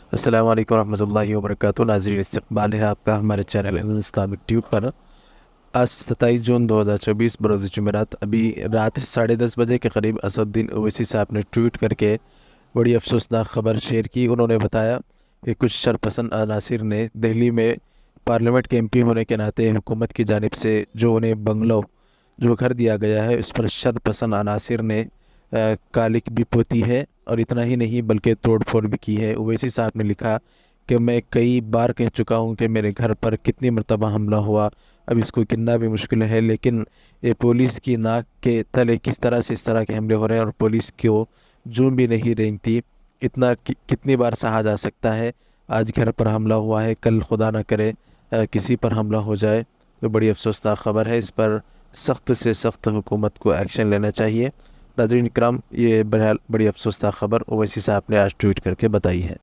अस्सलाम वालेकुम रहमतुल्लाहि व बरकातुहू। नाज़रीन, इस्तक़बाल है आपका हमारे चैनल इस्लामिक ट्यूब पर। आज 27 जून 2024 बरोज़ जुमेरात अभी रात 10:30 बजे के करीब असदुद्दीन ओवैसी साहब ने ट्वीट करके बड़ी अफसोसनाक खबर शेयर की। उन्होंने बताया कि कुछ शरपसंद अनासिर ने दिल्ली में पार्लियामेंट के एमपी होने के नाते हुकूमत की जानिब से जो उन्हें बंगलो जो घर दिया गया है उस पर शरपसंद अनासिर ने कालिक भी पोती है और इतना ही नहीं बल्कि तोड़ फोड़ भी की है। ओवैसी साहब ने लिखा कि मैं कई बार कह चुका हूँ कि मेरे घर पर कितनी मरतबा हमला हुआ, अब इसको गिनना भी मुश्किल है, लेकिन ये पुलिस की नाक के तले किस तरह से इस तरह के हमले हो रहे हैं और पुलिस को जूं भी नहीं रेंगती। इतना कितनी बार सहा जा सकता है। आज घर पर हमला हुआ है, कल खुदा ना करे किसी पर हमला हो जाए। तो बड़ी अफसोसनाक ख़बर है। इस पर सख्त से सख्त हुकूमत को एक्शन लेना चाहिए। नाज़रीन इकराम, ये बहरहाल बड़ी अफसोसनाक ख़बर ओवैसी साहब ने आज ट्वीट करके बताई है।